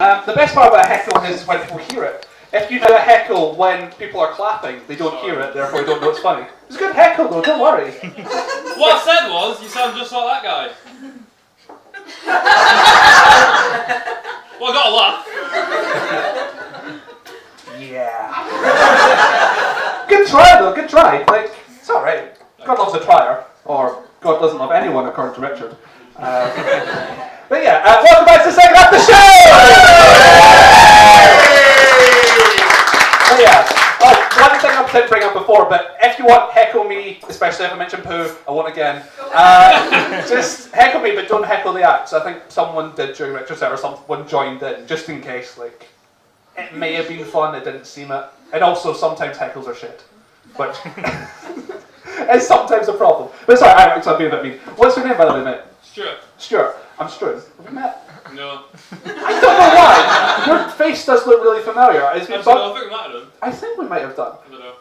The best part about a heckle is when people hear it. If you do a heckle when people are clapping, they don't hear it, therefore they don't know it's funny. It's a good heckle though, don't worry. What I said was, you sound just like that guy. Well, I got a laugh. Yeah. Good try though, good try. Like, it's alright. God loves a trier. Or God doesn't love anyone, according to Richard. But yeah, welcome back to the second half of the show! But yeah, one thing I didn't bring up before, but if you want, heckle me, especially if I mention poo, I won't again. Just heckle me, but don't heckle the acts. I think someone did during Richard's set, or someone joined in, just in case. Like, it may have been fun, it didn't seem it. And also, sometimes heckles are shit. Which is sometimes a problem. But sorry, I'm being a bit mean. What's your name, by the way, mate? Stuart. Stuart. I'm Struan. Have we met? No. I don't know why. Your face does look really familiar. I think we might have done. I think we might have done. I don't know.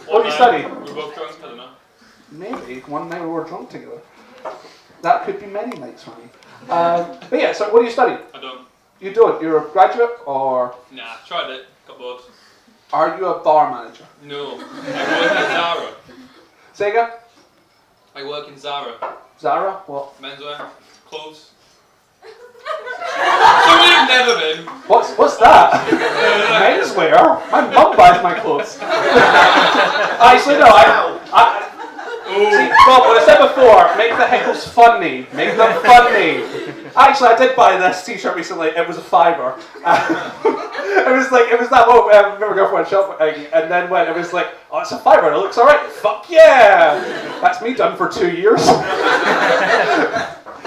What do you study? We're both drunk, I don't know. Maybe. One night we were drunk together. That could be many nights for me. But yeah, so what do you study? I don't. You don't? You're a graduate or? Nah, tried it. Got bored. Are you a bar manager? No. I work in Zara. Say again? I work in Zara. Zara? What? Menswear. Clothes. Something you've never been. What's that? Menswear? My mum buys my clothes. Actually, no. See, Bob, what I said before, make the heckles funny. Make them funny. Actually, I did buy this t-shirt recently. It was a $5. It was that moment. I remember going for a shopping, and then when it was like, oh, it's a $5. It looks alright. Fuck yeah! That's me done for 2 years.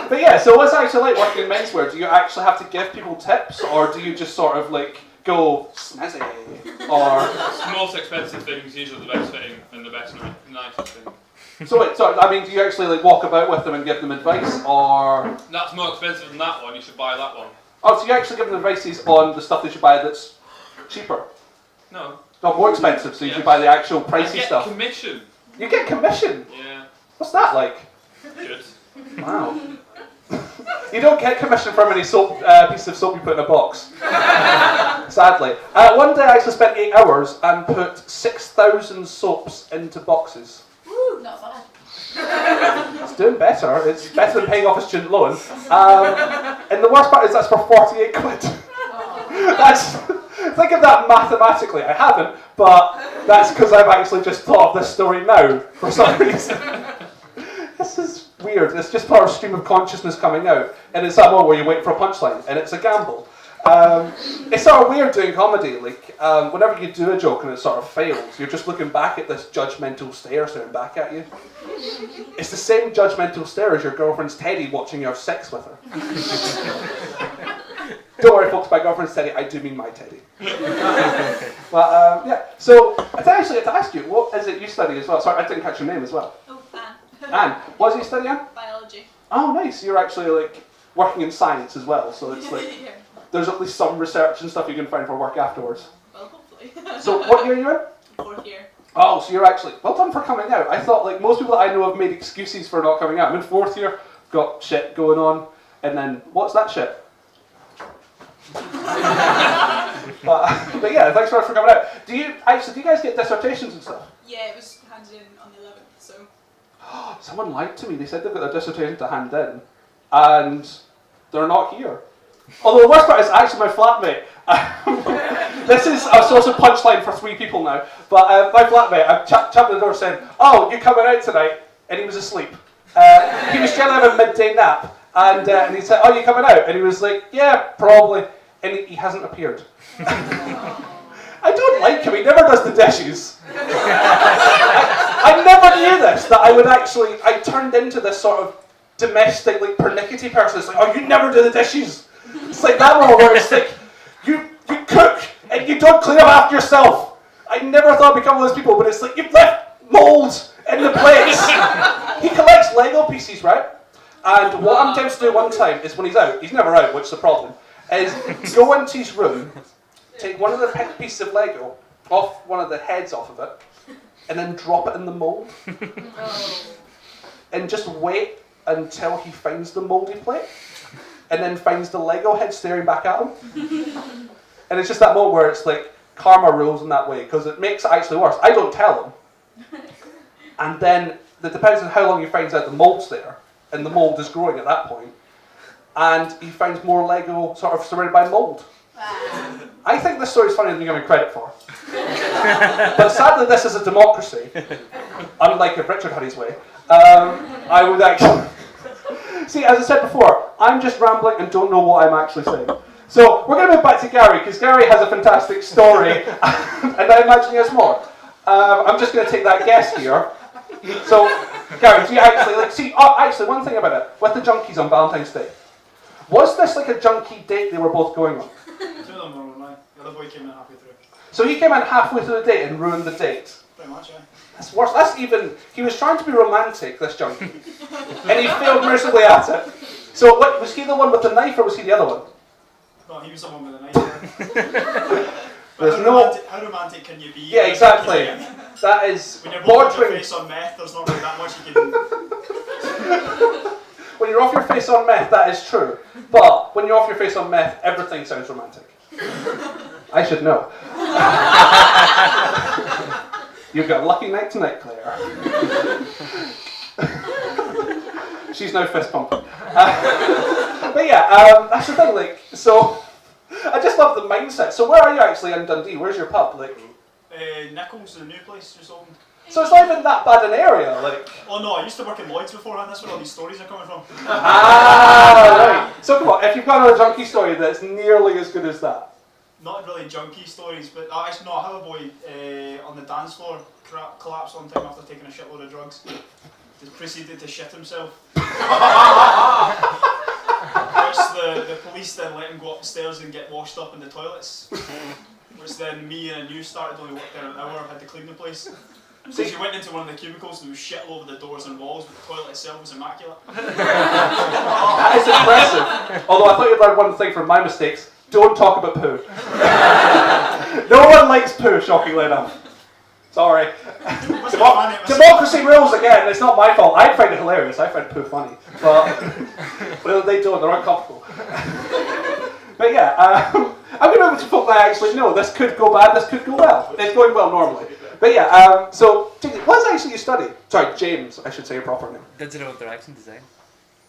But yeah, so what's it actually like working in menswear? Do you actually have to give people tips, or do you just sort of like go snazzy? Or The most expensive things usually the best fitting and the best nicest thing. so I mean, do you actually like walk about with them and give them advice, or? That's more expensive than that one. You should buy that one. Oh, so you actually give them advices on the stuff they should buy that's cheaper? No. Not more expensive, so you should buy the actual pricey stuff. Commission. You get commission? Yeah. What's that like? Good. Wow. You don't get commission from any piece of soap you put in a box. Sadly. One day I actually spent 8 hours and put 6,000 soaps into boxes. Woo, not bad. It's doing better. It's better than paying off a student loan. And the worst part is that's for 48 quid. Think of that mathematically. I haven't, but that's because I've actually just thought of this story now for some reason. This is weird. It's just part of stream of consciousness coming out, and it's that moment where you wait for a punchline, and it's a gamble. It's sort of weird doing comedy. Like whenever you do a joke and it sort of fails, you're just looking back at this judgmental stare staring back at you. It's the same judgmental stare as your girlfriend's teddy watching you have sex with her. Don't worry, folks. My girlfriend's teddy. I do mean my teddy. But yeah. So I actually had to ask you, what is it you study as well? Sorry, I didn't catch your name as well. Oh, Anne. Anne, what is it you study, Anne? Biology. Oh, nice. You're actually like working in science as well, so it's like Yeah. there's at least some research and stuff you can find for work afterwards. Well, hopefully. So what year are you in? 4th year. Oh, so you're actually well done for coming out. I thought like most people that I know have made excuses for not coming out. I'm in 4th year, got shit going on, and then what's that shit? but yeah, thanks so much for coming out. Do you guys get dissertations and stuff? Yeah, it was handed in on the 11th, so. Someone lied to me. They said they've got their dissertation to hand in, and they're not here. Although the worst part is actually my flatmate. This is a source of punchline for 3 people now. But my flatmate, I tapped at the door saying, "Oh, you coming out tonight?" And he was asleep. He was trying to have a midday nap, and he said, "Oh, you coming out?" And he was like, "Yeah, probably." And he hasn't appeared. I don't like him. He never does the dishes. I never knew this, that I turned into this sort of domestic, like, pernickety person. It's like, oh, you never do the dishes. It's like that one where it's like, you cook and you don't clean up after yourself. I never thought I'd become one of those people, but it's like, you've left mould in the plates. He collects Lego pieces, right? And what I'm tempted to do one time is when he's never out, which is the problem, is go into his room, take one of the pieces of Lego off one of the heads off of it, and then drop it in the mould. And just wait until he finds the mouldy plate. and then finds the Lego head staring back at him. And it's just that moment where it's like, karma rules in that way, because it makes it actually worse. I don't tell him. And then, it depends on how long he finds out the mold's there, and the mold is growing at that point, and he finds more Lego sort of surrounded by mold. I think this story is funnier than you give me credit for. But sadly, this is a democracy. Unlike if Richard had his way. I would actually... See, as I said before, I'm just rambling and don't know what I'm actually saying. So, we're going to move back to Gary, because Gary has a fantastic story, and I imagine he has more. I'm just going to take that guess here. So, Gary, do you actually, actually, one thing about it, with the junkies on Valentine's Day, was this like a junkie date they were both going on? Two of them were online. The other boy came in halfway through. So he came in halfway through the date and ruined the date? Pretty much, yeah. That's worse. That's even... He was trying to be romantic, this junkie. And he failed miserably at it. So, what, was he the one with the knife, or was he the other one? No, he was the one with the knife. There's How romantic can you be? Yeah, exactly. That is... When you're both on your face on meth, there's not really that much you can... When you're off your face on meth, that is true. But when you're off your face on meth, everything sounds romantic. I should know. You've got a lucky night tonight, Claire. She's now fist pumping. But yeah, that's the thing, like, so... I just love the mindset. So where are you actually in Dundee? Where's your pub? Like, Nichols, the new place just opened. so it's not even that bad an area, like... Oh no, I used to work in Lloyd's beforehand, that's where all these stories are coming from. Ah, right. So come on, if you've got another junkie story that's nearly as good as that. Not really junkie stories, but actually no, I have a boy on the dance floor collapsed one time after taking a shitload of drugs. He proceeded to shit himself. Which the police then let him go upstairs and get washed up in the toilets. Which then me and a new started only worked there an hour, had to clean the place. So she went into one of the cubicles and there was shit all over the doors and walls, but the toilet itself was immaculate. That is impressive. Although I thought you'd learned one thing from my mistakes. Don't talk about poo. No one likes poo, shockingly enough. Sorry. Democracy rules again, it's not my fault. I'd find it hilarious, I find poo funny. But well, they don't, they're uncomfortable. But yeah, I'm going to move to folk that I actually know. This could go bad, this could go well. It's going well normally. But yeah, so, what is it actually you study? Sorry, James, I should say your proper name. Digital interaction design.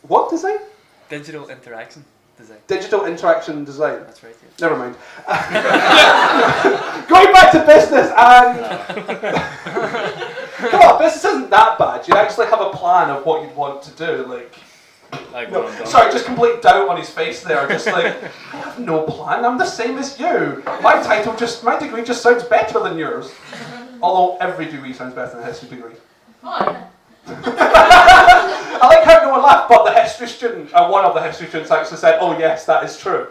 What design? Digital interaction design. Digital interaction design. That's right, yeah. Never mind. Going back to business and... Come on, business isn't that bad. You actually have a plan of what you'd want to do, like... No, sorry, just complete doubt on his face there. Just like, I have no plan. I'm the same as you. My degree just sounds better than yours. Although every degree sounds better than a history degree. I like how no one laughed, but the history student, one of the history students actually said, "Oh yes, that is true."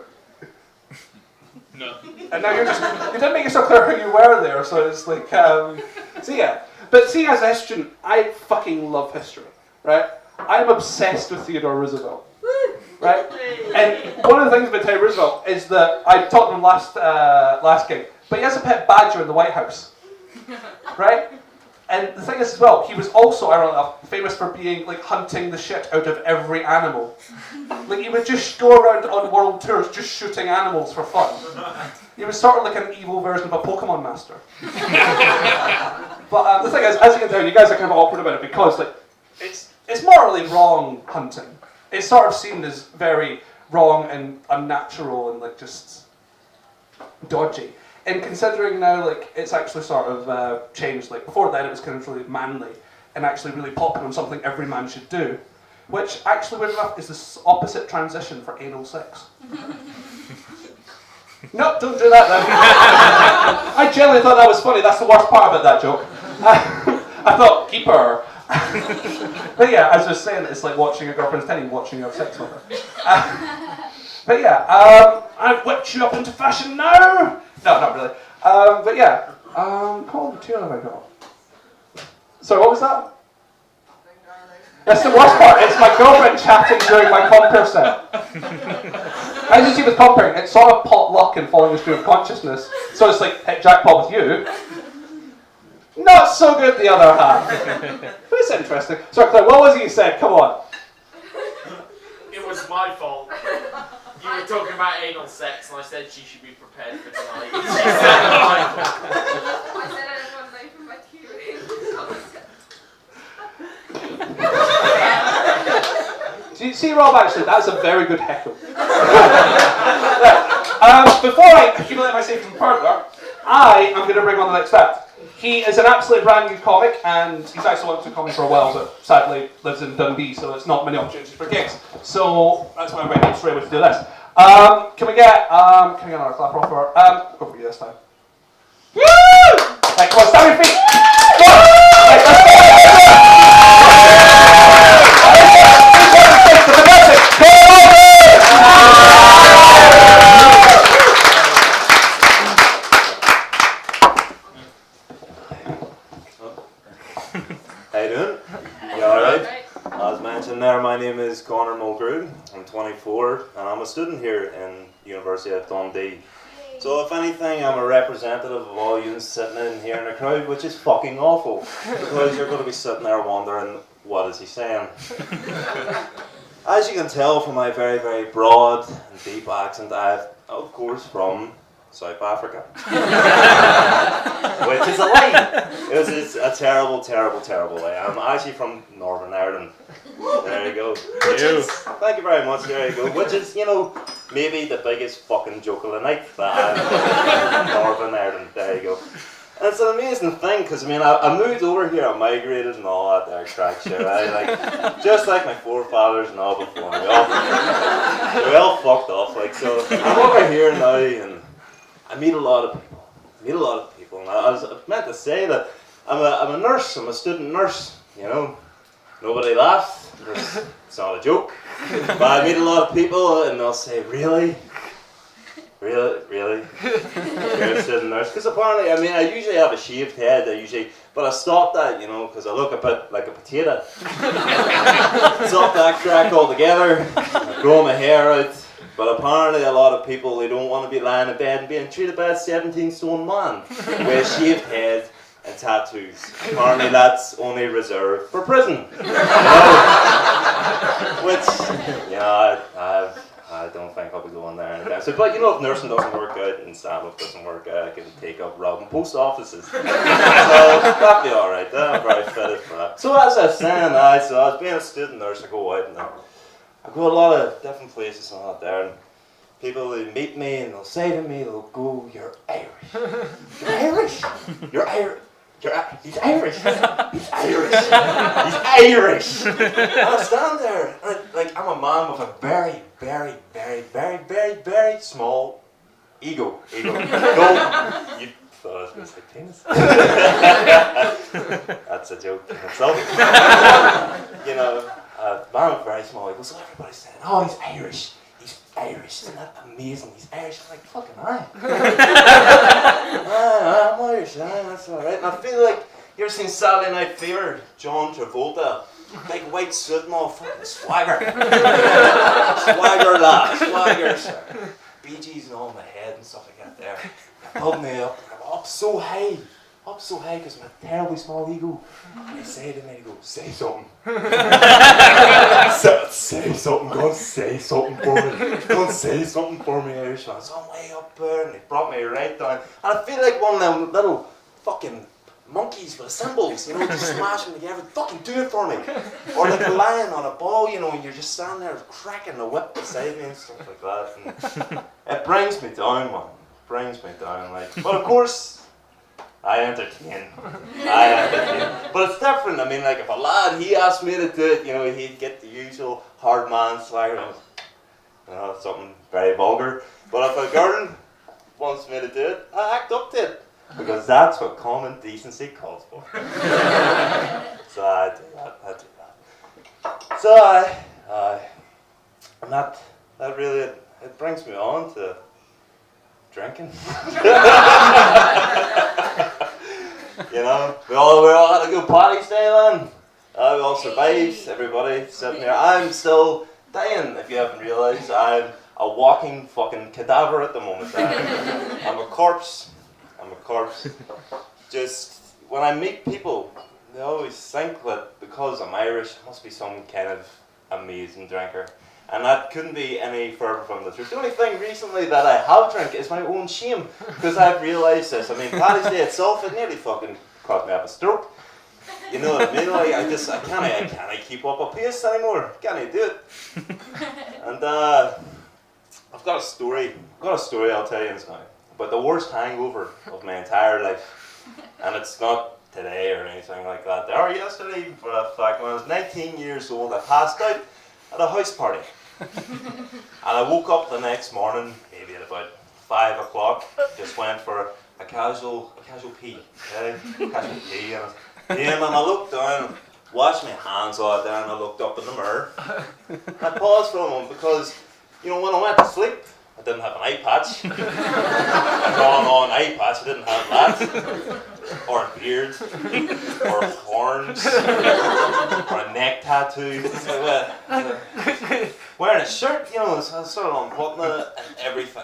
No. And now you didn't make it so clear who you were there. So it's like, so yeah. But see, as a history student, I fucking love history, right? I'm obsessed with Theodore Roosevelt, right? And one of the things about Teddy Roosevelt is that I talked to him last gig, but he has a pet badger in the White House, right? And the thing is as well, he was also, ironically enough, famous for being like hunting the shit out of every animal. Like he would just go around on world tours just shooting animals for fun. He was sort of like an evil version of a Pokemon master. But the thing is, as you can tell, you guys are kind of awkward about it because like it's morally wrong hunting. It's sort of seen as very wrong and unnatural and like just dodgy. And considering now like it's actually sort of changed, like before then it was kind of really manly and actually really popular and something every man should do, which actually weird enough is the opposite transition for anal sex. No, don't do that then. I genuinely thought that was funny, that's the worst part about that joke. I thought, keep her. But yeah, as I was saying, it's like watching a girlfriend's teddy, watching her sex with her. But yeah, I've whipped you up into fashion now! No, not really. But yeah, how many material have I got? Sorry, what was that? That's the worst part, it's my girlfriend chatting during my compere set. As you see with compering, it's sort of pot luck and following a stream of consciousness. So it's like, hit jackpot with you. Not so good the other half. But it's interesting. Sorry, Claire, what was it you said? Come on. It was my fault. You were talking about anal sex, and I said she should be prepared for tonight. She said my fault. I said I had one knife in my queue. Do you see, Rob, actually, that's a very good heckle. Before I accumulate myself even further, I am going to bring on the next act. He is an absolutely brand new comic, and he's actually worked in comedy for a while, but sadly lives in Dundee, so it's not many opportunities for gigs. So that's why I'm bringing him straight away to do this. Can we get another clap off for? Go for you this time. Woo! Right, come on, stand on your feet. Go on. Right, let's go. How you doing? You alright? As mentioned there, my name is Conor Mulgoo. I'm 24 and I'm a student here in University of Dundee. So if anything, I'm a representative of all you sitting in here in the crowd, which is fucking awful, because you're going to be sitting there wondering, what is he saying? As you can tell from my very, very broad and deep accent, I'm of course from South Africa. Which is a lie. It's a terrible, terrible, terrible lie. I'm actually from Northern Ireland. There you go. Thank you very much, there you go. Which is, you know, maybe the biggest fucking joke of the night, that I'm from Northern Ireland. There you go. And it's an amazing thing, because I mean, I moved over here, I migrated and all that there crack shit. Just like my forefathers and all before me. We all fucked off, like, so I'm over here now and I meet a lot of people. And I was meant to say that I'm a nurse, I'm a student nurse, you know. Nobody laughs, it's not a joke. But I meet a lot of people and they'll say, really? Really? You're a student nurse? Because apparently, I mean, I usually have a shaved head, but I stopped that, you know, because I look a bit like a potato. Stopped that crack altogether, I grow my hair out. But apparently a lot of people, they don't want to be lying in bed and being treated by a 17-stone man with a shaved head and tattoos. Apparently that's only reserved for prison. You know? Which, you know, I don't think I'll be going there anytime soon. But you know, if nursing doesn't work out and stand-up doesn't work out, I can take up robbing post offices. So that'll be alright, I'm very fitted for that. So as I was saying, so I was being a student nurse, I go out and I go a lot of different places and all that there, and people, they meet me and they'll say to me, they'll go, "You're Irish. You're Irish. You're Irish. He's Irish. He's Irish. He's Irish." And I stand there, and I'm a man with a very, very, very, very, very, very small ego. No, you thought I was going to say penis. That's a joke in itself. You know, man with very small ego, so everybody's saying, "Oh, he's Irish. He's Irish. Isn't that amazing? He's Irish." I'm like, fucking aye. I'm Irish, that's alright. And I feel like, you ever seen Saturday Night Fever? John Travolta, big white suit and all, fucking swagger. Swagger lad, swagger, sir. Bee Gees and all in my head and stuff like that there. They pulled me up so high because my terribly small ego. And they say to me, go, "Say something." Say something, go and say something for me. Go and say something for me, Irishman. So I'm way up there and they brought me right down. And I feel like one of them little fucking monkeys with cymbals, you know, just smash them together. Fucking do it for me. Or like a lion on a ball, you know, and you're just standing there cracking the whip beside me and stuff like that. And it brings me down, man. It brings me down, like. But of course, I entertain. But it's different. I mean, like, if a lad, he asked me to do it, you know, he'd get the usual hard man swagger, you know, something very vulgar. But if a girl wants me to do it, I act up to it. Because that's what common decency calls for. So I do that. So I'm not, that really, it brings me on to drinking. You know, we all had a good party stay on. We all survived, everybody sitting here. I'm still dying, if you haven't realised. I'm a walking fucking cadaver at the moment. I'm a corpse. Just, when I meet people, they always think that because I'm Irish, I must be some kind of amazing drinker. And that couldn't be any further from the truth. The only thing recently that I have drank is my own shame, because I've realised this. I mean, Paddy's Day itself, it nearly fucking caused me up a stroke. You know what I mean? Like, I can't keep up a pace anymore. Can't do it. And I've got a story I'll tell you now about the worst hangover of my entire life. And it's not today or anything like that. Or yesterday, for a fact, when I was 19 years old, I passed out at a house party. And I woke up the next morning, maybe at about 5 o'clock, just went for a casual pee. Okay? Casual pee. And I looked down, washed my hands all down, and I looked up in the mirror. I paused for a moment because, you know, when I went to sleep, I didn't have an eye patch. I drawn on an eye patch, I didn't have that. Or a beard, or horns, or a neck tattoo. Wearing a shirt, you know, so I started unbuttoning it, and everything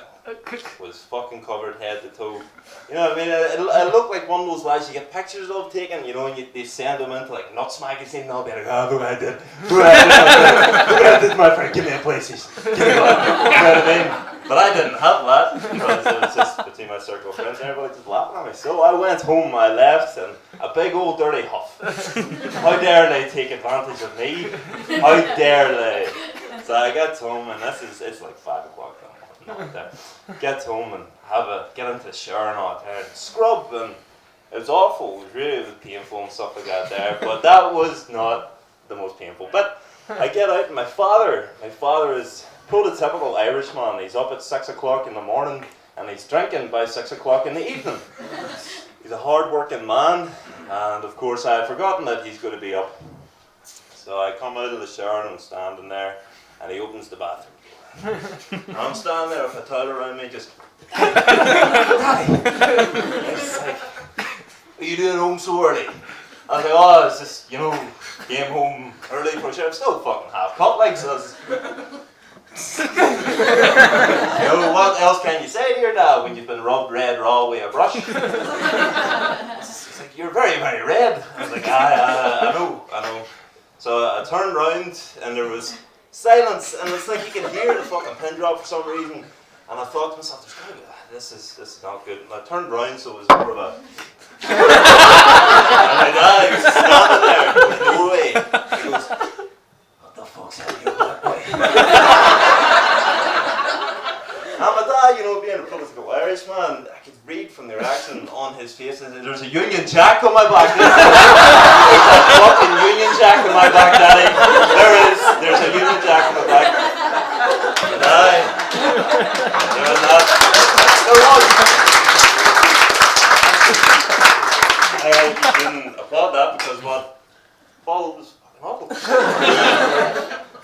was fucking covered head to toe. You know what I mean? It looked like one of those lads you get pictures of taken, you know, and they send them into like Nuts magazine, and they'll be like, oh, look what I did. Look what I did, my friend. Give me a places. Give me one. You know what I mean? But I didn't have that, because it was just between my circle of friends and everybody just laughing at me. So I went home, I left, and a big old dirty huff. How dare they take advantage of me? How dare they? So I get home, and it's like 5 o'clock now. Get home and get into the shower and all that, and scrub, and it was awful. It was painful and stuff like that there, but that was not the most painful. But I get out, and my father is prototypical Irishman. He's up at 6 o'clock in the morning, and he's drinking by 6 o'clock in the evening. He's a hard-working man, and of course I had forgotten that he's going to be up. So I come out of the shower, and I'm standing there, and he opens the bathroom door. And I'm standing there with a towel around me, just, Daddy! It's like, what are you doing home so early? I was like, oh, it's just, you know, came home early for a shower. I'm still fucking half cut, like, so it's, you know, what else can you say to your dad when you've been rubbed red raw with a brush? It's like, you're very, very red. I was like, I know. So I turned round, and there was silence, and it's like you can hear the fucking pin drop for some reason. And I thought to myself, this is not good. And I turned round, so it was more of a and my dad was standing there in the doorway. He goes, what the fuck's happening, black boy? And my dad, you know, being a prolific Irishman, I could read from the reaction on his face, and there's a Union Jack on my back. There's a fucking Union Jack on my back, Daddy. There's a Union Jack on my back. And I didn't applaud that, because what followed was fucking awful.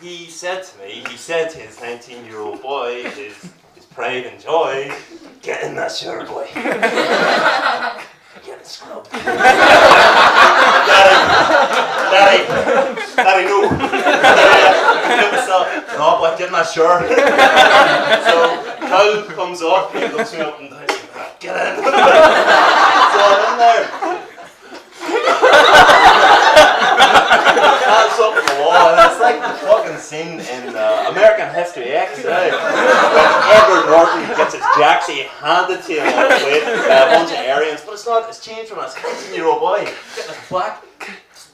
He said to his 19-year-old boy, his pride and joy, get in that shower, boy. Get it scrubbed. Daddy, no. No, but get in that shower. So, Kyle comes up, he looks me up and down, get in. So I'm in there. That's up the wall, and it's like the fucking scene in American History X, right? When Edward Norton gets his jacksie handed to him on a plate by a bunch of Aryans, but it's changed from a 19-year-old boy getting his back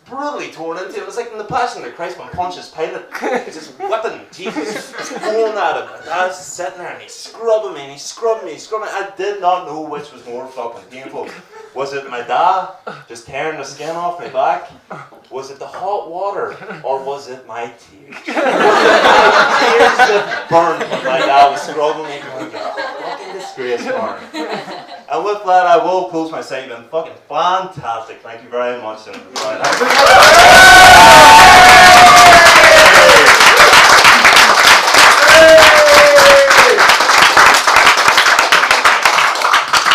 brutally torn into it. It was like in the Passion of the Christ when Pontius Pilate is just whipping Jesus, just going at him, and Dad's sitting there and he's scrubbing me, and he's scrubbing me. I did not know which was more fucking painful. Was it my dad just tearing the skin off my back? Was it the hot water? Or was it my tears? Was it my tears that burned when my dad was scrubbing me? Going, fucking disgrace, Conor. And with that, I will close my segment. Fucking fantastic. Thank you very much. And